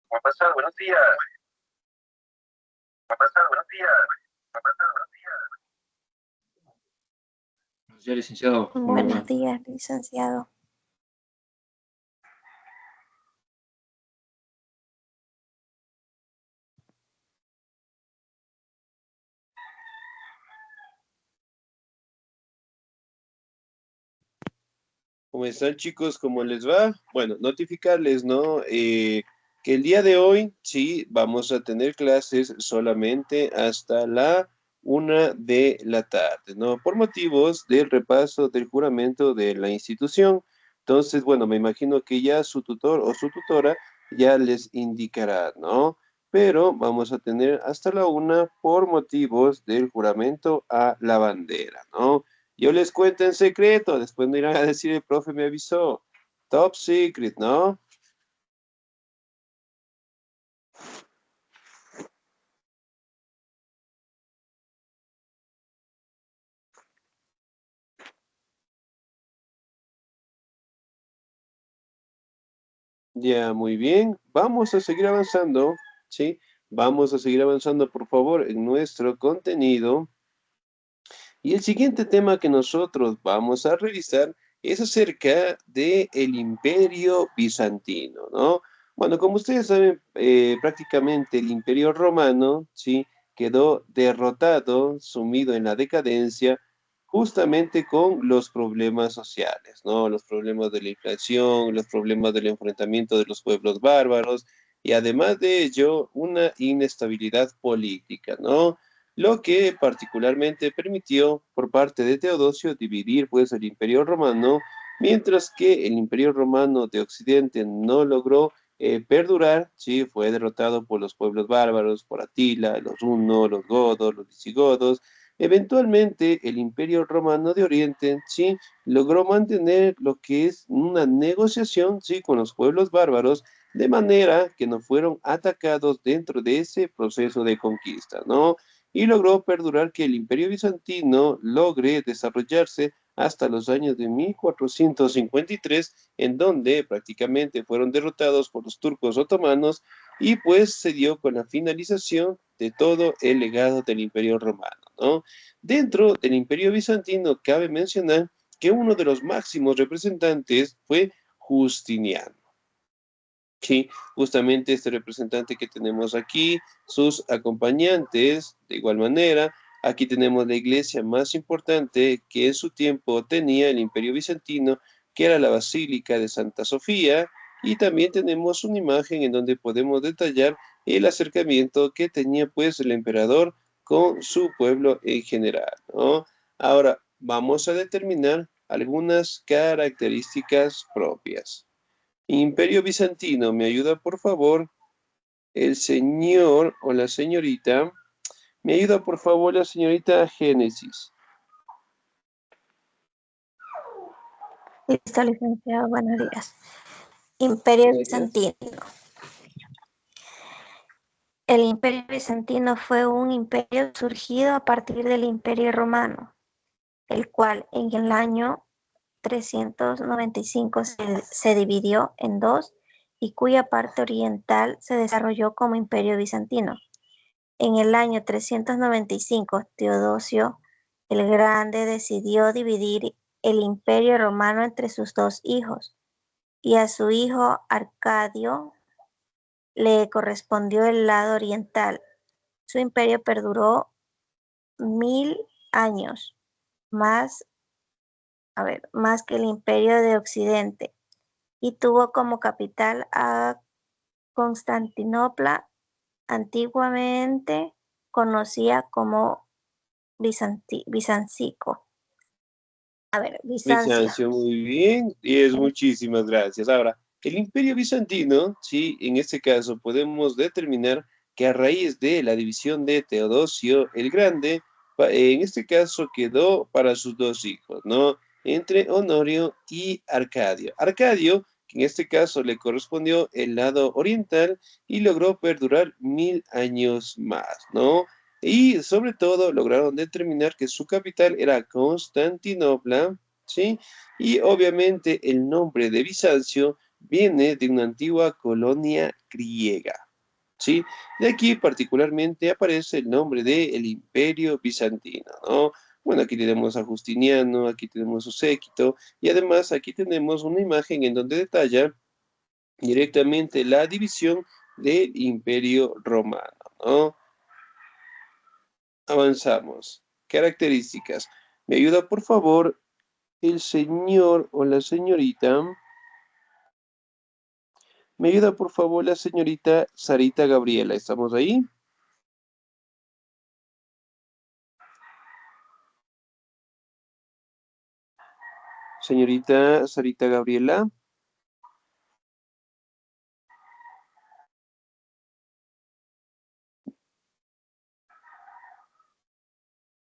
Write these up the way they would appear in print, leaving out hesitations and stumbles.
¿Cómo ha pasado? Buenos días. ¿Cómo ha pasado? Buenos días. ¿Cómo ha pasado? Buenos días. Buenos días, licenciado. ¿Cómo le Buenos va? días, licenciado. ¿Cómo están, chicos? ¿Cómo les va? Bueno, notificarles, ¿no? Que el día de hoy, sí, vamos a tener clases solamente hasta la 1 de la tarde, ¿no? Por motivos del repaso del juramento de la institución. Entonces, bueno, me imagino que ya su tutor o su tutora ya les indicará, ¿no? Pero vamos a tener hasta la 1 por motivos del juramento a la bandera, ¿no? Yo les cuento en secreto, después me irán a decir el profe me avisó. Top secret, ¿no? Ya, muy bien. Vamos a seguir avanzando, ¿sí? Vamos a seguir avanzando, por favor, en nuestro contenido. Y el siguiente tema que nosotros vamos a revisar es acerca del Imperio Bizantino, ¿no? Bueno, como ustedes saben, prácticamente el Imperio Romano, ¿sí? Quedó derrotado, sumido en la decadencia, justamente con los problemas sociales, ¿no? Los problemas de la inflación, los problemas del enfrentamiento de los pueblos bárbaros y además de ello, una inestabilidad política, ¿no? Lo que particularmente permitió por parte de Teodosio dividir pues el Imperio Romano, mientras que el Imperio Romano de Occidente no logró perdurar, sí, fue derrotado por los pueblos bárbaros, por Atila, los hunos, los godos, los visigodos. Eventualmente el Imperio Romano de Oriente, sí, logró mantener lo que es una negociación, sí, con los pueblos bárbaros, de manera que no fueron atacados dentro de ese proceso de conquista, ¿no? Y logró perdurar que el Imperio Bizantino logre desarrollarse hasta los años de 1453, en donde prácticamente fueron derrotados por los turcos otomanos y pues se dio con la finalización de todo el legado del Imperio Romano, ¿no? Dentro del Imperio Bizantino cabe mencionar que uno de los máximos representantes fue Justiniano. Sí, justamente este representante que tenemos aquí, sus acompañantes, de igual manera, aquí tenemos la iglesia más importante que en su tiempo tenía el Imperio Bizantino, que era la Basílica de Santa Sofía, y también tenemos una imagen en donde podemos detallar el acercamiento que tenía pues el emperador con su pueblo en general, ¿no? Ahora, vamos a determinar algunas características propias. Imperio Bizantino, ¿me ayuda por favor? El señor o la señorita. ¿Me ayuda por favor la señorita Génesis? Listo, licenciado. Buenos días. Imperio Gracias. Bizantino. El Imperio Bizantino fue un imperio surgido a partir del Imperio Romano, el cual en el año 395 se dividió en dos y cuya parte oriental se desarrolló como Imperio Bizantino. En el año 395, Teodosio el Grande decidió dividir el Imperio Romano entre sus dos hijos, y a su hijo Arcadio le correspondió el lado oriental. Su imperio perduró 1000 años, más, más que el Imperio de Occidente, y tuvo como capital a Constantinopla, antiguamente conocida como Bizancico. Bizancia. Bizancio, muy bien. Muchísimas gracias. Ahora, el Imperio Bizantino, sí, en este caso podemos determinar que a raíz de la división de Teodosio el Grande, en este caso quedó para sus dos hijos, ¿no? Entre Honorio y Arcadio. Arcadio, que en este caso le correspondió el lado oriental y logró perdurar 1000 años más, ¿no? Y sobre todo lograron determinar que su capital era Constantinopla, ¿sí? Y obviamente el nombre de Bizancio viene de una antigua colonia griega. ¿Sí? De aquí particularmente aparece el nombre del Imperio Bizantino, ¿no? Bueno, aquí tenemos a Justiniano, aquí tenemos su séquito, y además aquí tenemos una imagen en donde detalla directamente la división del Imperio Romano, ¿no? Avanzamos. Características. ¿Me ayuda, por favor, el señor o la señorita? ¿Me ayuda, por favor, la señorita Sarita Gabriela? ¿Estamos ahí? Señorita Sarita Gabriela.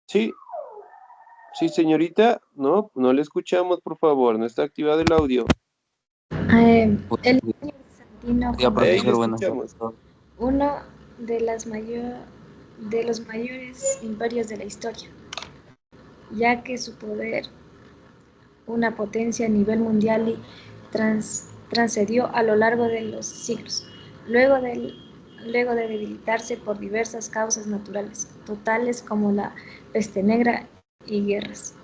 Sí, sí, señorita. No, no le escuchamos, por favor. No está activado el audio. El imperio bizantino Día, Ahí le profesor, buenas escuchamos. tardes. uno de, de los mayores imperios de la historia, ya que su poder, una potencia a nivel mundial y transcedió a lo largo de los siglos, luego luego de debilitarse por diversas causas naturales, totales como la peste negra y guerras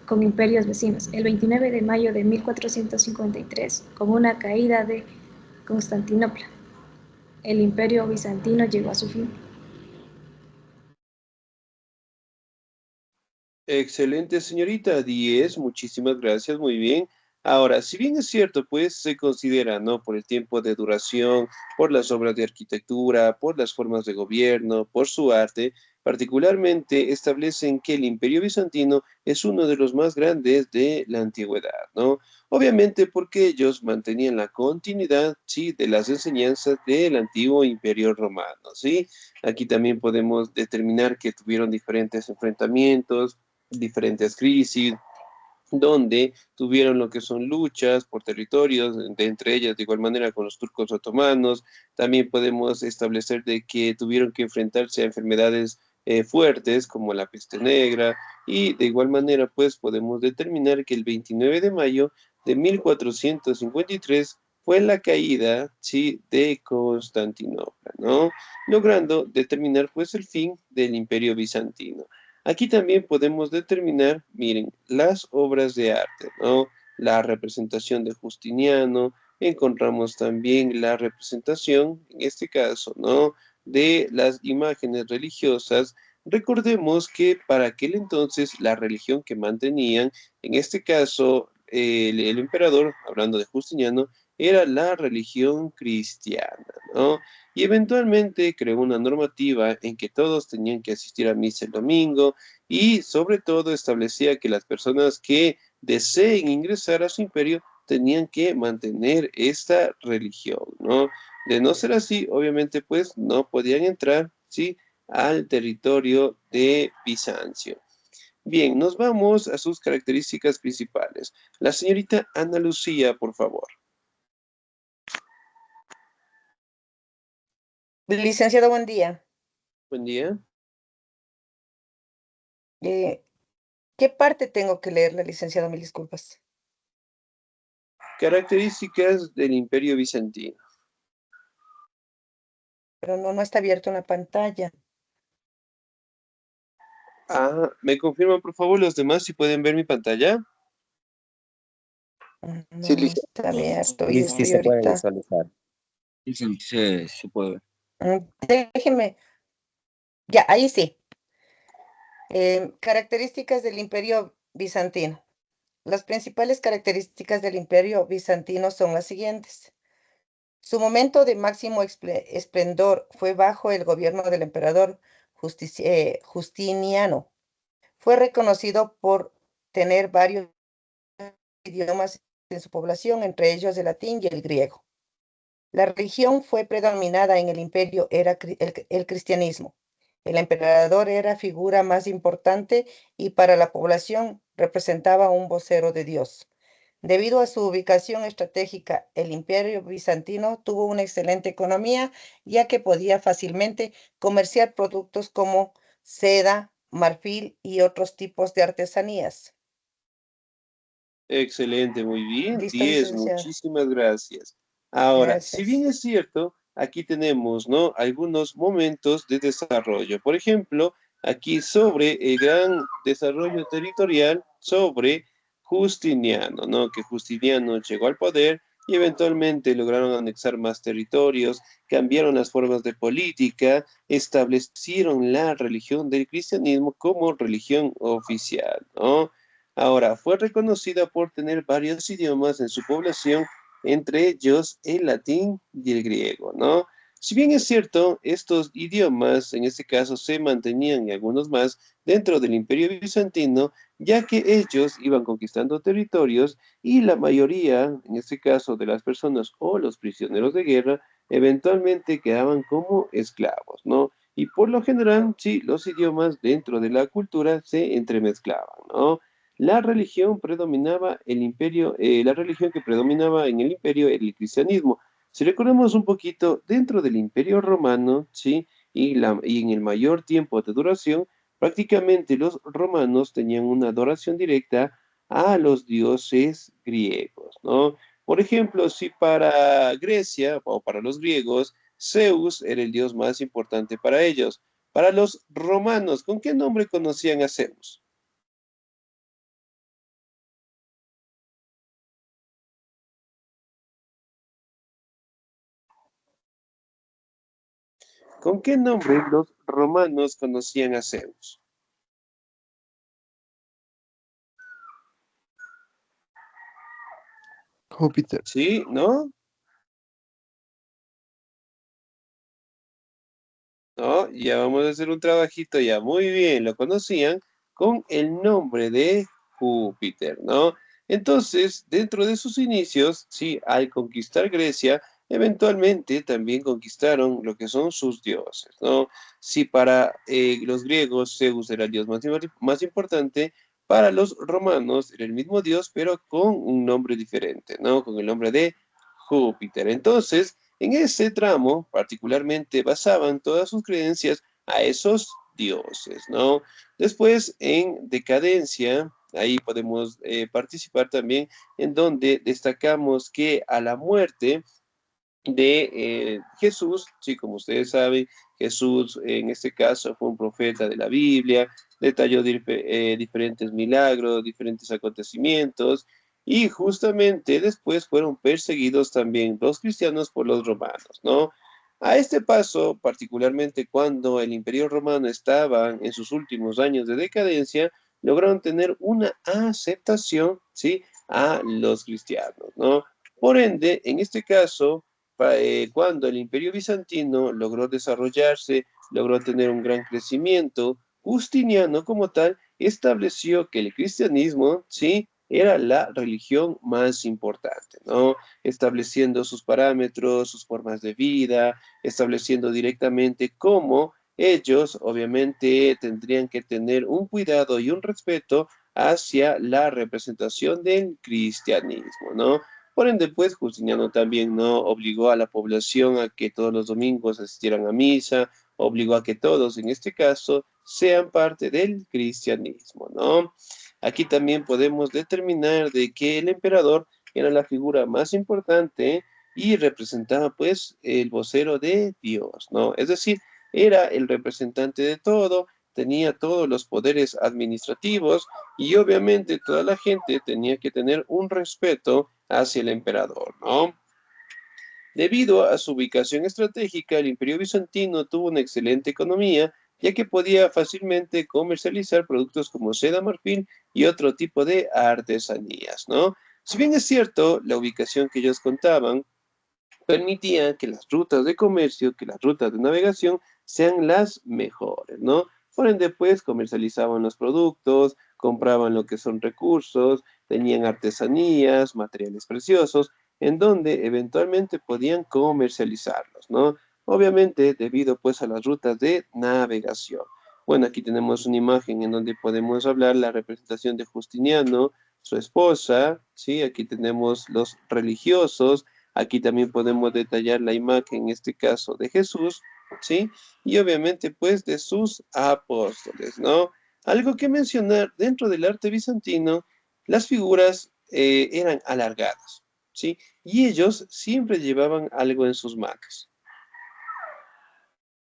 con imperios vecinos. El 29 de mayo de 1453, con una caída de Constantinopla, el imperio bizantino llegó a su fin. Excelente, señorita. 10, muchísimas gracias, muy bien. Ahora, si bien es cierto, pues se considera, ¿no? Por el tiempo de duración, por las obras de arquitectura, por las formas de gobierno, por su arte, particularmente establecen que el Imperio Bizantino es uno de los más grandes de la antigüedad, ¿no? Obviamente porque ellos mantenían la continuidad, sí, de las enseñanzas del antiguo Imperio Romano, ¿sí? Aquí también podemos determinar que tuvieron diferentes enfrentamientos, diferentes crisis, donde tuvieron lo que son luchas por territorios, de entre ellas de igual manera con los turcos otomanos. También podemos establecer de que tuvieron que enfrentarse a enfermedades fuertes como la peste negra, y de igual manera pues podemos determinar que el 29 de mayo de 1453 fue la caída, sí, de Constantinopla, ¿no? Logrando determinar pues el fin del Imperio Bizantino. Aquí también podemos determinar, miren, las obras de arte, ¿no? La representación de Justiniano, encontramos también la representación, en este caso, ¿no? De las imágenes religiosas. Recordemos que para aquel entonces la religión que mantenían, en este caso, el emperador, hablando de Justiniano, era la religión cristiana, ¿no? Y eventualmente creó una normativa en que todos tenían que asistir a misa el domingo, y sobre todo establecía que las personas que deseen ingresar a su imperio tenían que mantener esta religión, ¿no? De no ser así, obviamente, pues no podían entrar, ¿sí? Al territorio de Bizancio. Bien, nos vamos a sus características principales. La señorita Ana Lucía, por favor. Licenciado, buen día. Buen día. Eh, ¿Qué parte tengo que leerle, licenciado? Mil disculpas. Características del Imperio Bizantino. Pero no está abierto en la pantalla. Ah, ¿me confirman, por favor, los demás si pueden ver mi pantalla? No, Sí, no está abierto y sí, sí estoy se puede ahorita. visualizar. Sí, se puede. Déjenme. Ya, ahí sí. Características del Imperio Bizantino. Las principales características del Imperio Bizantino son las siguientes. Su momento de máximo esplendor fue bajo el gobierno del emperador Justiniano. Fue reconocido por tener varios idiomas en su población, entre ellos el latín y el griego. La religión fue predominada en el imperio, era el cristianismo. El emperador era figura más importante y para la población representaba un vocero de Dios. Debido a su ubicación estratégica, el imperio bizantino tuvo una excelente economía, ya que podía fácilmente comerciar productos como seda, marfil y otros tipos de artesanías. Excelente, muy bien. Listo, 10, licenciado. muchísimas gracias. Ahora, si bien Gracias. es cierto, aquí tenemos, ¿no? Algunos momentos de desarrollo. Por ejemplo, aquí sobre el gran desarrollo territorial sobre Justiniano, ¿no? Que Justiniano llegó al poder y eventualmente lograron anexar más territorios, cambiaron las formas de política, establecieron la religión del cristianismo como religión oficial, ¿no? Ahora, fue reconocida por tener varios idiomas en su población, entre ellos el latín y el griego, ¿no? Si bien es cierto, estos idiomas, en este caso, se mantenían y algunos más dentro del Imperio Bizantino, ya que ellos iban conquistando territorios y la mayoría, en este caso, de las personas o los prisioneros de guerra, eventualmente quedaban como esclavos, ¿no? Y por lo general, sí, los idiomas dentro de la cultura se entremezclaban, ¿no? La religión predominaba el imperio, la religión que predominaba en el imperio era el cristianismo. Si recordamos un poquito, dentro del imperio romano, ¿sí? Y en el mayor tiempo de duración, prácticamente los romanos tenían una adoración directa a los dioses griegos, ¿no? Por ejemplo, si para Grecia o para los griegos, Zeus era el dios más importante para ellos. Para los romanos, ¿con qué nombre conocían a Zeus? ¿Con qué nombre los romanos conocían a Zeus? Júpiter. ¿Sí? ¿No? ¿No? Ya vamos a hacer un trabajito ya. Muy bien, lo conocían con el nombre de Júpiter, ¿no? Entonces, dentro de sus inicios, sí, al conquistar Grecia, eventualmente también conquistaron lo que son sus dioses, ¿no? Si para los griegos Zeus era el dios más importante, para los romanos era el mismo dios, pero con un nombre diferente, ¿no? Con el nombre de Júpiter. Entonces, en ese tramo, particularmente, basaban todas sus creencias a esos dioses, ¿no? Después, en decadencia, ahí podemos participar también, en donde destacamos que a la muerte de Jesús, sí, como ustedes saben, Jesús en este caso fue un profeta de la Biblia, detalló diferentes milagros, diferentes acontecimientos, y justamente después fueron perseguidos también los cristianos por los romanos, ¿no? A este paso, particularmente cuando el Imperio Romano estaba en sus últimos años de decadencia, lograron tener una aceptación, ¿sí? A los cristianos, ¿no? Por ende, en este caso, cuando el Imperio Bizantino logró desarrollarse, logró tener un gran crecimiento, Justiniano como tal estableció que el cristianismo, sí, era la religión más importante, ¿no? Estableciendo sus parámetros, sus formas de vida, estableciendo directamente cómo ellos obviamente tendrían que tener un cuidado y un respeto hacia la representación del cristianismo, ¿no? Por ende, pues, Justiniano también no obligó a la población a que todos los domingos asistieran a misa, obligó a que todos, en este caso, sean parte del cristianismo, ¿no? Aquí también podemos determinar de que el emperador era la figura más importante y representaba, pues, el vocero de Dios, ¿no? Es decir, era el representante de todo, tenía todos los poderes administrativos y obviamente toda la gente tenía que tener un respeto hacia el emperador, ¿no? Debido a su ubicación estratégica, el Imperio Bizantino tuvo una excelente economía, ya que podía fácilmente comercializar productos como seda, marfil y otro tipo de artesanías, ¿no? Si bien es cierto, la ubicación que ellos contaban permitía que las rutas de comercio, que las rutas de navegación sean las mejores, ¿no? Por ende, pues, comercializaban los productos, compraban lo que son recursos, tenían artesanías, materiales preciosos, en donde eventualmente podían comercializarlos, ¿no? Obviamente, debido pues a las rutas de navegación. Bueno, aquí tenemos una imagen en donde podemos hablar la representación de Justiniano, su esposa, ¿sí? Aquí tenemos los religiosos. Aquí también podemos detallar la imagen, en este caso, de Jesús, ¿sí? Y obviamente, pues, de sus apóstoles, ¿no? Algo que mencionar, dentro del arte bizantino, las figuras eran alargadas, ¿sí? Y ellos siempre llevaban algo en sus manos,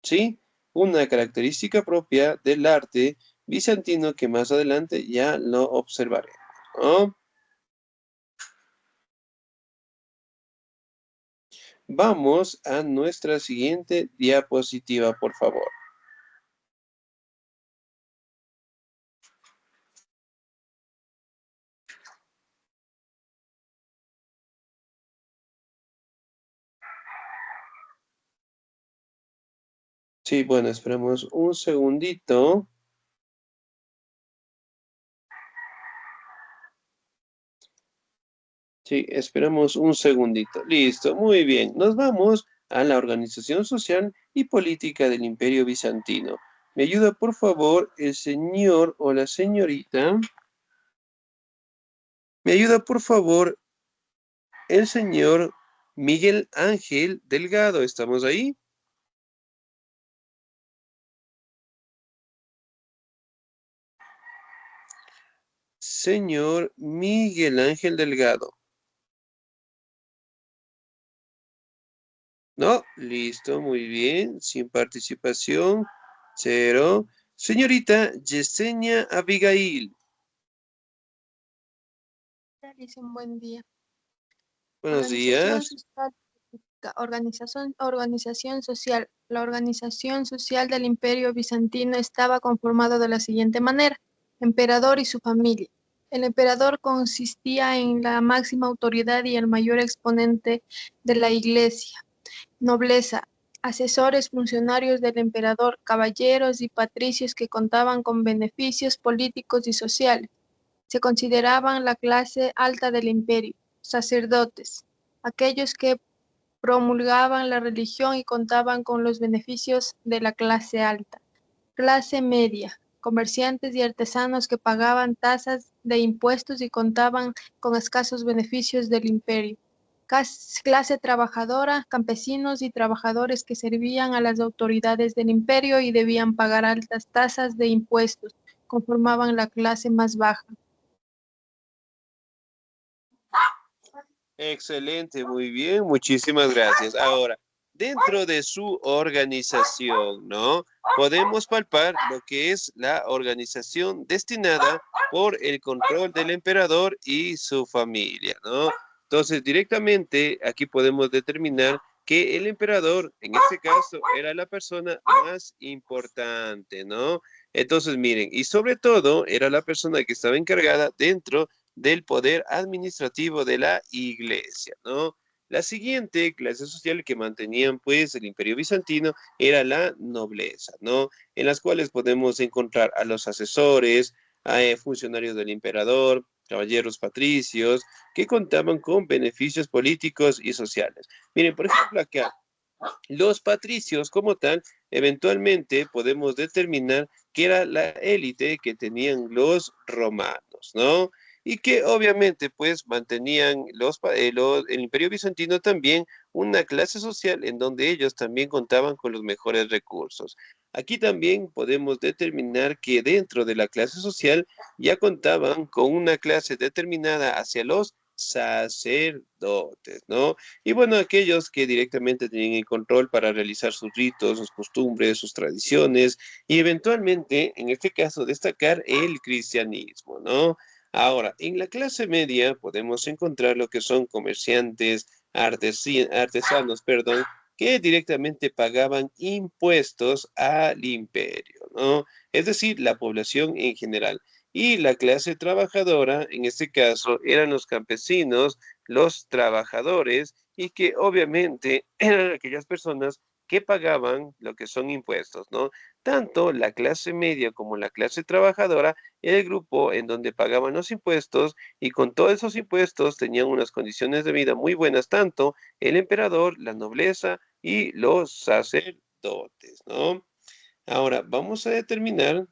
¿sí? Una característica propia del arte bizantino que más adelante ya lo observaremos, ¿no? Vamos a nuestra siguiente diapositiva, por favor. Sí, bueno, esperamos un segundito. Sí, esperamos un segundito. Listo, muy bien. Nos vamos a la organización social y política del Imperio Bizantino. ¿Me ayuda, por favor, el señor o la señorita? ¿Me ayuda, por favor, el señor Miguel Ángel Delgado? ¿Estamos ahí? Señor Miguel Ángel Delgado. No, listo, muy bien. Sin participación, cero. Señorita Yesenia Abigail. Realice un buen día. Buenos Organización días. social, organización social. La organización social del Imperio Bizantino estaba conformada de la siguiente manera: emperador y su familia. El emperador consistía en la máxima autoridad y el mayor exponente de la Iglesia. Nobleza, asesores, funcionarios del emperador, caballeros y patricios que contaban con beneficios políticos y sociales. Se consideraban la clase alta del imperio. Sacerdotes, aquellos que promulgaban la religión y contaban con los beneficios de la clase alta. Clase media, comerciantes y artesanos que pagaban tasas de impuestos y contaban con escasos beneficios del imperio. Clase trabajadora, campesinos y trabajadores que servían a las autoridades del imperio y debían pagar altas tasas de impuestos, conformaban la clase más baja. Excelente, muy bien, muchísimas gracias. Ahora, dentro de su organización, ¿no? Podemos palpar lo que es la organización destinada por el control del emperador y su familia, ¿no? Entonces, directamente aquí podemos determinar que el emperador, en este caso, era la persona más importante, ¿no? Entonces, miren, y sobre todo era la persona que estaba encargada dentro del poder administrativo de la iglesia, ¿no? La siguiente clase social que mantenían pues el Imperio Bizantino era la nobleza, ¿no? En las cuales podemos encontrar a los asesores, a funcionarios del emperador, caballeros patricios, que contaban con beneficios políticos y sociales. Miren, por ejemplo, acá, los patricios como tal, eventualmente podemos determinar que era la élite que tenían los romanos, ¿no? Y que obviamente pues mantenían el Imperio Bizantino también una clase social en donde ellos también contaban con los mejores recursos. Aquí también podemos determinar que dentro de la clase social ya contaban con una clase determinada hacia los sacerdotes, ¿no? Y bueno, aquellos que directamente tenían el control para realizar sus ritos, sus costumbres, sus tradiciones y eventualmente, en este caso, destacar el cristianismo, ¿no? Ahora, en la clase media podemos encontrar lo que son comerciantes, artesanos, perdón, que directamente pagaban impuestos al imperio, ¿no? Es decir, la población en general. Y la clase trabajadora, en este caso, eran los campesinos, los trabajadores y que obviamente eran aquellas personas que pagaban lo que son impuestos, ¿no? Tanto la clase media como la clase trabajadora era el grupo en donde pagaban los impuestos y con todos esos impuestos tenían unas condiciones de vida muy buenas, tanto el emperador, la nobleza y los sacerdotes, ¿no? Ahora, vamos a determinar,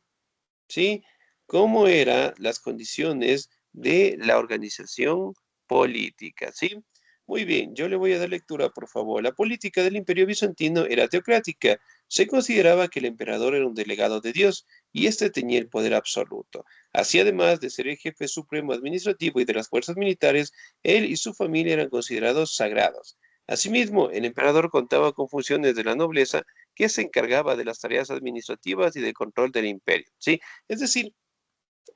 ¿sí? Cómo eran las condiciones de la organización política, ¿sí? Muy bien, yo le voy a dar lectura, por favor. La política del Imperio Bizantino era teocrática. Se consideraba que el emperador era un delegado de Dios y éste tenía el poder absoluto. Así, además de ser el jefe supremo administrativo y de las fuerzas militares, él y su familia eran considerados sagrados. Asimismo, el emperador contaba con funciones de la nobleza que se encargaba de las tareas administrativas y de control del imperio, ¿sí? Es decir,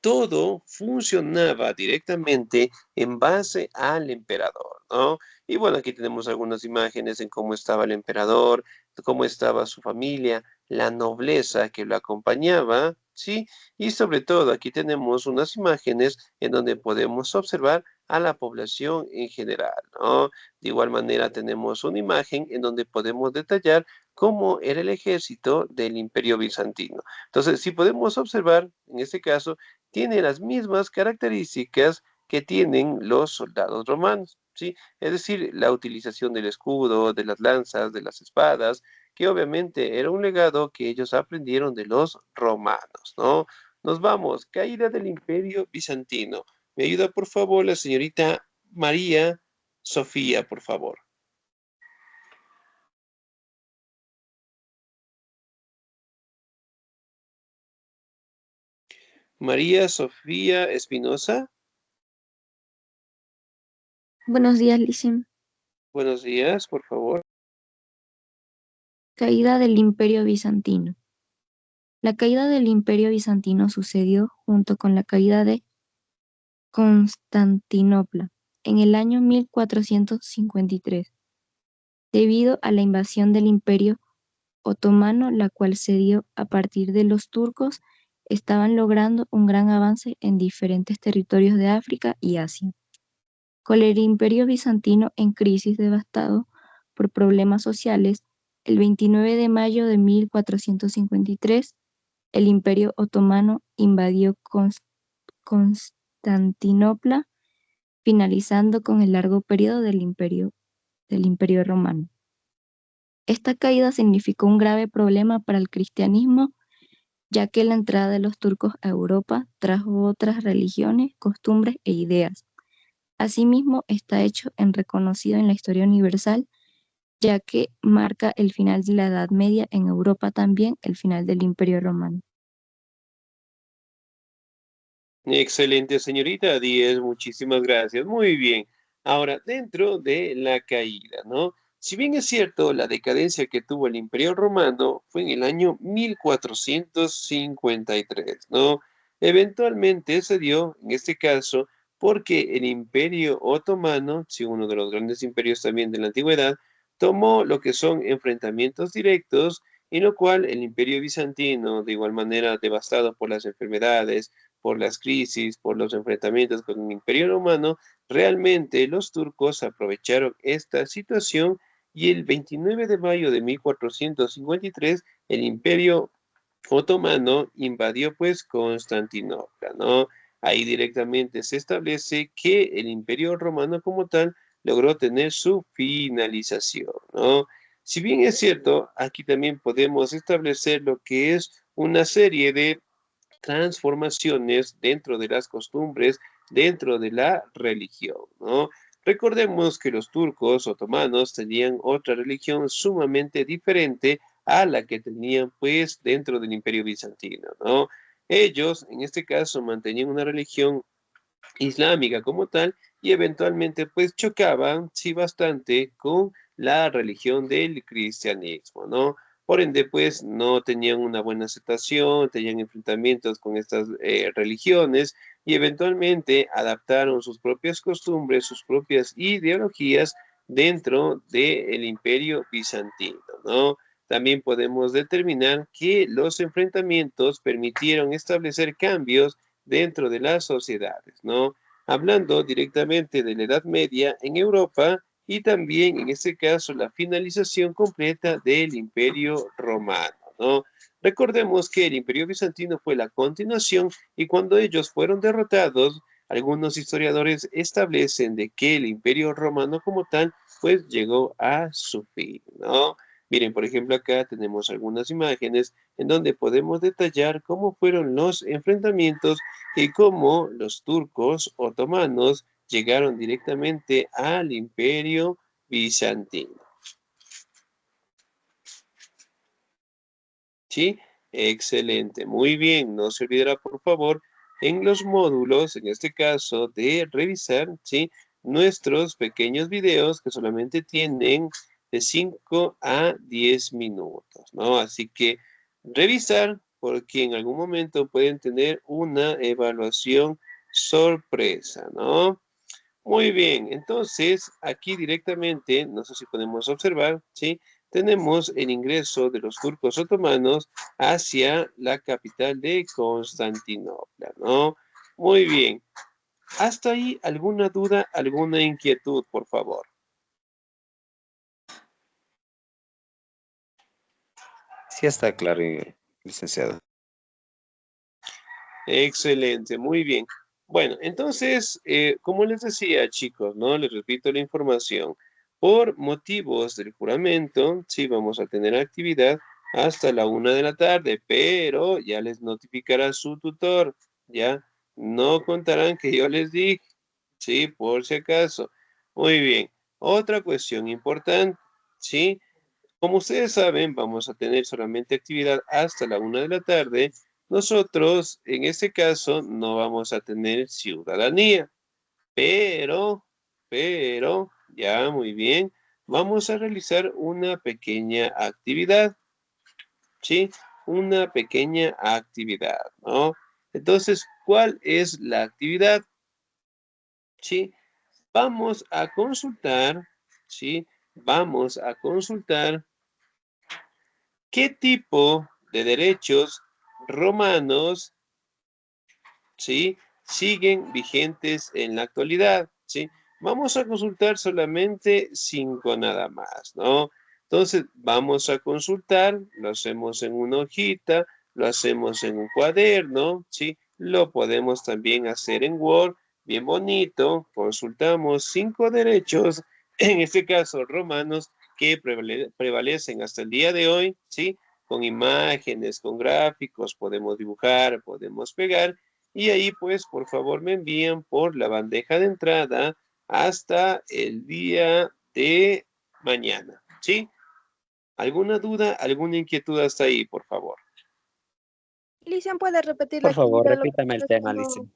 todo funcionaba directamente en base al emperador, ¿no? Y bueno, aquí tenemos algunas imágenes en cómo estaba el emperador, cómo estaba su familia, la nobleza que lo acompañaba, ¿sí? Y sobre todo aquí tenemos unas imágenes en donde podemos observar a la población en general, ¿no? De igual manera tenemos una imagen en donde podemos detallar cómo era el ejército del Imperio Bizantino. Entonces, si podemos observar, en este caso, tiene las mismas características que tienen los soldados romanos, ¿sí? Es decir, la utilización del escudo, de las lanzas, de las espadas, que obviamente era un legado que ellos aprendieron de los romanos, ¿no? Nos vamos, caída del Imperio Bizantino. ¿Me ayuda, por favor, la señorita María Sofía, por favor? María Sofía Espinosa, Buenos días, Licen. buenos días, por favor. Caída del Imperio Bizantino. La caída del Imperio Bizantino sucedió junto con la caída de Constantinopla en el año 1453, debido a la invasión del Imperio Otomano, la cual se dio a partir de los turcos. Estaban logrando un gran avance en diferentes territorios de África y Asia. Con el Imperio Bizantino en crisis, devastado por problemas sociales, el 29 de mayo de 1453, el Imperio Otomano invadió Constantinopla, finalizando con el largo periodo del Imperio Romano. Esta caída significó un grave problema para el cristianismo, ya que la entrada de los turcos a Europa trajo otras religiones, costumbres e ideas. Asimismo, está hecho reconocido en la historia universal, ya que marca el final de la Edad Media en Europa, también el final del Imperio Romano. Excelente, señorita Díez, muchísimas gracias. Muy bien. Ahora, dentro de la caída, ¿no? Si bien es cierto, la decadencia que tuvo el Imperio Romano fue en el año 1453, ¿no? Eventualmente se dio, en este caso, porque el Imperio Otomano, sí, uno de los grandes imperios también de la antigüedad, tomó lo que son enfrentamientos directos, en lo cual el Imperio Bizantino, de igual manera devastado por las enfermedades, por las crisis, por los enfrentamientos con el Imperio Romano, realmente los turcos aprovecharon esta situación y el 29 de mayo de 1453 el Imperio Otomano invadió pues Constantinopla, ¿no? Ahí directamente se establece que el Imperio Romano como tal logró tener su finalización, ¿no? Si bien es cierto, aquí también podemos establecer lo que es una serie de transformaciones dentro de las costumbres, dentro de la religión, ¿no? Recordemos que los turcos otomanos tenían otra religión sumamente diferente a la que tenían pues dentro del Imperio Bizantino, ¿no? Ellos, en este caso, mantenían una religión islámica como tal y eventualmente pues chocaban, sí, bastante con la religión del cristianismo, ¿no? Por ende pues no tenían una buena aceptación, tenían enfrentamientos con estas religiones y eventualmente adaptaron sus propias costumbres, sus propias ideologías dentro del imperio bizantino, ¿no? También podemos determinar que los enfrentamientos permitieron establecer cambios dentro de las sociedades, ¿no? Hablando directamente de la Edad Media en Europa y también en este caso la finalización completa del Imperio Romano, ¿no? Recordemos que el Imperio Bizantino fue la continuación y cuando ellos fueron derrotados, algunos historiadores establecen de que el Imperio Romano como tal, pues llegó a su fin, ¿no? Miren, por ejemplo, acá tenemos algunas imágenes en donde podemos detallar cómo fueron los enfrentamientos y cómo los turcos otomanos llegaron directamente al Imperio Bizantino. ¿Sí? Excelente, muy bien. No se olvidará, por favor, en los módulos, en este caso, de revisar, ¿sí? Nuestros pequeños videos que solamente tienen de 5 a 10 minutos, ¿no? Así que revisar porque en algún momento pueden tener una evaluación sorpresa, ¿no? Muy bien, entonces aquí directamente, no sé si podemos observar, ¿sí? Tenemos el ingreso de los turcos otomanos hacia la capital de Constantinopla, ¿no? Muy bien. ¿Hasta ahí alguna duda, alguna inquietud, por favor? Sí está claro, licenciado. Excelente, muy bien. Bueno, entonces, como les decía, chicos, ¿no? Les repito la información. Por motivos del juramento, sí, vamos a tener actividad hasta la 1 de la tarde, pero ya les notificará su tutor, ¿ya? No contarán que yo les dije, sí, por si acaso. Muy bien. Otra cuestión importante, ¿sí? Como ustedes saben, vamos a tener solamente actividad hasta la 1 de la tarde. Nosotros, en este caso, no vamos a tener ciudadanía, pero, ya muy bien, vamos a realizar una pequeña actividad, ¿sí? Una pequeña actividad, ¿no? Entonces, ¿cuál es la actividad? ¿Sí? Vamos a consultar, ¿sí? Vamos a consultar qué tipo de derechos romanos, ¿sí? Siguen vigentes en la actualidad, ¿sí? Vamos a consultar solamente 5 nada más, ¿no? Entonces, vamos a consultar, lo hacemos en una hojita, lo hacemos en un cuaderno, ¿sí? Lo podemos también hacer en Word, bien bonito, consultamos 5 derechos, en este caso romanos, que prevalecen hasta el día de hoy, ¿sí? Con imágenes, con gráficos, podemos dibujar, podemos pegar, y ahí pues por favor me envían por la bandeja de entrada hasta el día de mañana, ¿sí? ¿Alguna duda, alguna inquietud hasta ahí, por favor? Lician, ¿puede repetir la Por favor, actividad? Lo repítame el que tema, no, licenciado.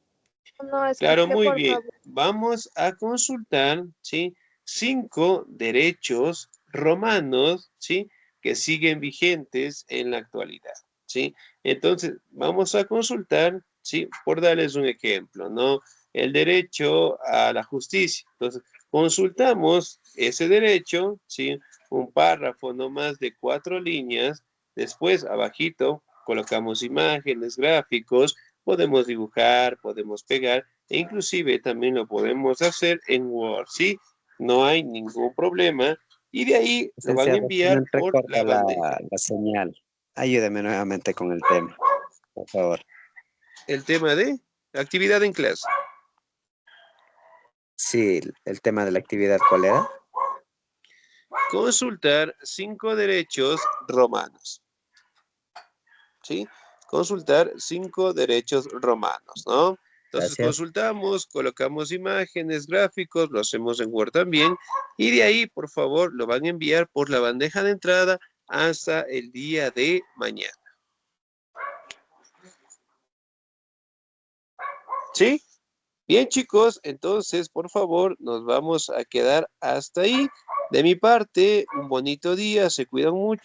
no Claro, escuché, muy por bien. favor. Vamos a consultar, ¿sí? 5 derechos romanos, ¿sí? Que siguen vigentes en la actualidad, ¿sí? Entonces, vamos a consultar, ¿sí? Por darles un ejemplo, ¿no? El derecho a la justicia. Entonces, consultamos ese derecho, ¿sí? Un párrafo no más de 4 líneas. Después, abajito, colocamos imágenes, gráficos, podemos dibujar, podemos pegar, e inclusive también lo podemos hacer en Word, ¿sí? No hay ningún problema. Y de ahí lo van a Licenciado, se me enviar por entrecorta la bandeja. la señal. Ayúdeme nuevamente con el tema, por favor. El tema de actividad en clase. Sí, el tema de la actividad, ¿cuál era? Consultar 5 derechos romanos, ¿sí? Consultar 5 derechos romanos, ¿no? Entonces Gracias. consultamos, colocamos imágenes, gráficos, lo hacemos en Word también, y de ahí, por favor, lo van a enviar por la bandeja de entrada hasta el día de mañana. ¿Sí? Bien, chicos, entonces, por favor, nos vamos a quedar hasta ahí. De mi parte, un bonito día, se cuidan mucho.